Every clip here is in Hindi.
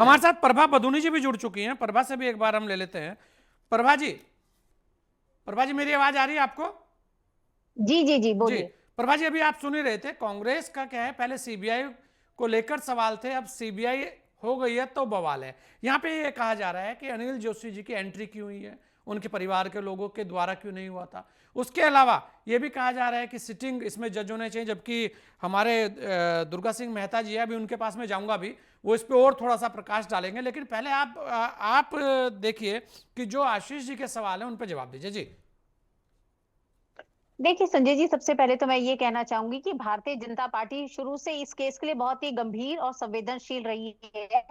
हमारे साथ प्रभा बदूनी जी भी जुड़ चुकी हैं। प्रभा से भी एक बार हम ले लेते हैं। प्रभा जी, प्रभा जी मेरी आवाज आ रही है आपको? जी जी जी, जी। बोलिए। प्रभा जी, अभी आप सुन ही रहे थे, कांग्रेस का क्या है, पहले सीबीआई को लेकर सवाल थे, अब सीबीआई हो गई है तो बवाल है। यहां पे ये कहा जा रहा है कि अनिल जोशी जी की एंट्री क्यों हुई है, उनके परिवार के लोगों के द्वारा क्यों नहीं हुआ था। उसके अलावा ये भी कहा जा रहा है कि सिटिंग इसमें जज होने चाहिए, जबकि हमारे दुर्गा सिंह मेहता जी है, अभी उनके पास में जाऊंगा भी, वो इस पर और थोड़ा सा प्रकाश डालेंगे। लेकिन पहले आप देखिए कि जो आशीष जी के सवाल हैं उन पर जवाब दीजिए। जी। देखिए संजय जी, सबसे पहले तो मैं ये कहना चाहूंगी कि भारतीय जनता पार्टी शुरू से इस केस के लिए बहुत ही गंभीर और संवेदनशील रही है।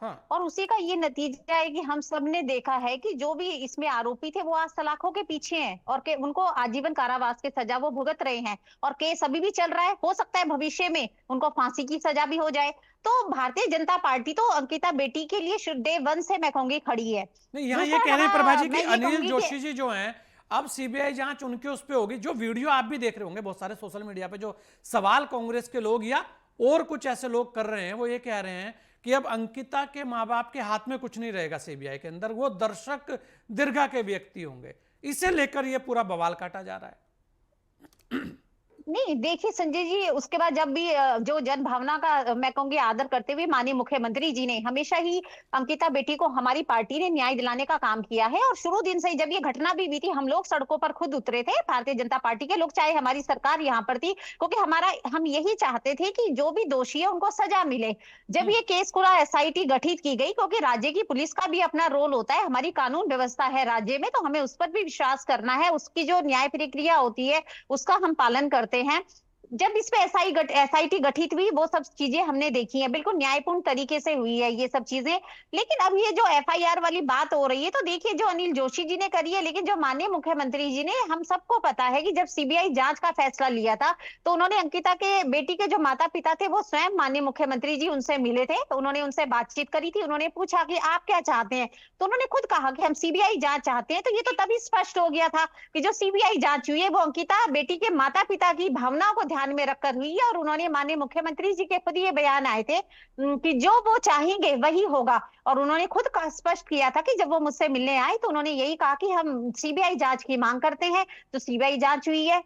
हाँ। और उसी का ये नतीजा है कि हम सब ने देखा है कि जो भी इसमें आरोपी थे वो आज सलाखों के पीछे हैं और के उनको आजीवन कारावास की सजा वो भुगत रहे हैं। और केस अभी भी चल रहा है, हो सकता है भविष्य में उनको फांसी की सजा भी हो जाए। तो भारतीय जनता पार्टी तो अंकिता बेटी के लिए डे वन से मैं कहूंगी खड़ी है। नहीं, यहाँ ये दूसरा कह रहे हैं प्रभा रहा, जी कि मैं ये अनिल कहूंगी कि जोशी जी जो हैं, अब सीबीआई जांच उनके उस पे होगी। जो वीडियो आप भी देख रहे होंगे बहुत सारे सोशल मीडिया पे, जो सवाल कांग्रेस के लोग या और कुछ ऐसे लोग कर रहे हैं, वो ये कह रहे हैं कि अब अंकिता के माँ बाप के हाथ में कुछ नहीं रहेगा सीबीआई के अंदर, वो दर्शक दीर्घा के व्यक्ति होंगे। इसे लेकर ये पूरा बवाल काटा जा रहा है। नहीं, देखिए संजय जी, उसके बाद जब भी जो जन भावना का मैं कहूंगी आदर करते हुए माननीय मुख्यमंत्री जी ने हमेशा ही अंकिता बेटी को हमारी पार्टी ने न्याय दिलाने का काम किया है। और शुरू दिन से ही जब ये घटना भी हुई थी, हम लोग सड़कों पर खुद उतरे थे, भारतीय जनता पार्टी के लोग, चाहे हमारी सरकार यहाँ पर थी, क्योंकि हम यही चाहते थे कि जो भी दोषी है उनको सजा मिले। जब ये केस पूरा एसआईटी गठित की गई, क्योंकि राज्य की पुलिस का भी अपना रोल होता है, हमारी कानून व्यवस्था है राज्य में, तो हमें उस पर भी विश्वास करना है, उसकी जो न्याय प्रक्रिया होती है उसका हम पालन करते हैं। जब इस पे एसआईटी गठित हुई, वो सब चीजें हमने देखी हैं, बिल्कुल न्यायपूर्ण तरीके से हुई है ये सब चीजें। लेकिन अब ये जो एफआईआर वाली बात हो रही है, तो देखिए जो अनिल जोशी जी ने करी है, लेकिन जो माननीय मुख्यमंत्री जी ने, हम सबको पता है कि जब सीबीआई जांच का फैसला लिया था, तो उन्होंने अंकिता के बेटी के जो माता पिता थे वो स्वयं माननीय मुख्यमंत्री जी उनसे मिले थे, तो उन्होंने उनसे बातचीत करी थी, उन्होंने पूछा कि आप क्या चाहते हैं, तो उन्होंने खुद कहा कि हम सीबीआई जांच चाहते हैं। तो ये तो तभी स्पष्ट हो गया था कि जो सीबीआई जांच हुई है वो अंकिता बेटी के माता पिता की भावनाओं को ध्यान में रखकर हुई है। और उन्होंने माननीय मुख्यमंत्री जी के खुद ये बयान आए थे कि जो वो चाहेंगे वही होगा। और उन्होंने खुद का स्पष्ट किया था कि जब वो मुझसे मिलने आए तो उन्होंने यही कहा कि हम सीबीआई जांच की मांग करते हैं, तो सीबीआई जांच हुई है।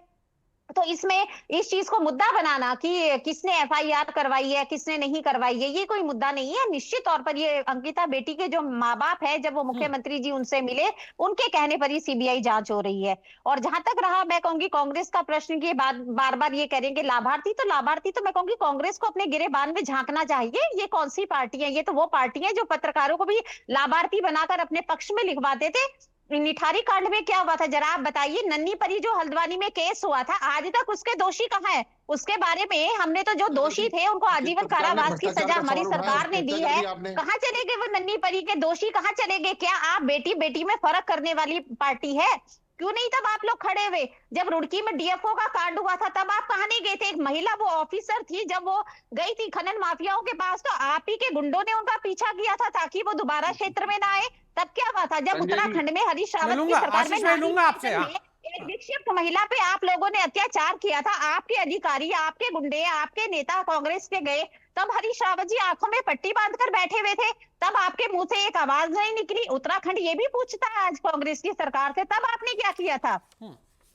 तो इसमें इस चीज को मुद्दा बनाना कि किसने एफआईआर करवाई है किसने नहीं करवाई है, ये कोई मुद्दा नहीं है। निश्चित तौर पर ये अंकिता बेटी के जो माँ बाप है, जब वो मुख्यमंत्री जी उनसे मिले, उनके कहने पर ही सीबीआई जांच हो रही है। और जहां तक रहा, मैं कहूंगी कांग्रेस का प्रश्न की बात, बार बार ये करेंगे लाभार्थी तो मैं कहूंगी कांग्रेस को अपने गिरेबान में झांकना चाहिए। ये कौन सी पार्टी है? ये तो वो पार्टी है जो पत्रकारों को भी लाभार्थी बनाकर अपने पक्ष में लिखवाते थे। निठारी कांड में क्या हुआ था जरा आप बताइए? नन्ही परी जो हल्द्वानी में केस हुआ था, आज तक उसके दोषी कहाँ है? उसके बारे में हमने तो जो दोषी थे उनको जिस आजीवन प्रकार ने कारावास की भ्रष्टाचार सजा का हमारी सवाल उठाया, उस सरकार पर ने चर्चा दी कर है। दी आपने। कहाँ चले गए वो नन्ही परी के दोषी? कहाँ चले गए? क्या आप बेटी बेटी में फर्क करने वाली पार्टी है? क्यों नहीं तब आप लोग खड़े हुए? जब रुड़की में डीएफओ का कांड हुआ था तब आप कहाँ नहीं गए थे? एक महिला वो ऑफिसर थी, जब वो गई थी खनन माफियाओं के पास, तो आप ही के गुंडों ने उनका पीछा किया था ताकि वो दोबारा क्षेत्र में ना आए। तब क्या हुआ था जब संजय जी, उत्तराखंड में हरीश मैं रावत की लूंगा, सरकार में आशीष भाई नारी लूंगा आपसे। निर्यातन में एक विक्षिप्त महिला पे आप लोगों ने अत्याचार किया था, आपके अधिकारी, आपके गुंडे, आपके नेता कांग्रेस के गए, तब हरीश रावत जी आंखों में पट्टी बांधकर बैठे हुए थे, तब आपके मुंह से एक आवाज नहीं निकली। उत्तराखंड ये भी पूछता है आज कांग्रेस की सरकार से, तब आपने क्या किया था?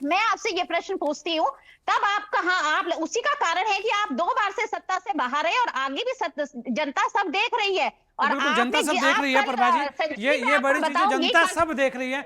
मैं आपसे ये प्रश्न पूछती हूँ, तब आप कहाँ? आप उसी का कारण है कि आप 2 बार से सत्ता से बाहर है और आगे भी जनता सब देख रही है। और बिल्कुल जनता आपने सब देख आप रही है कल प्रभा जी, संजय, मैं ये आपको बड़ी चीजें बताऊं, ये जनता सब देख रही है।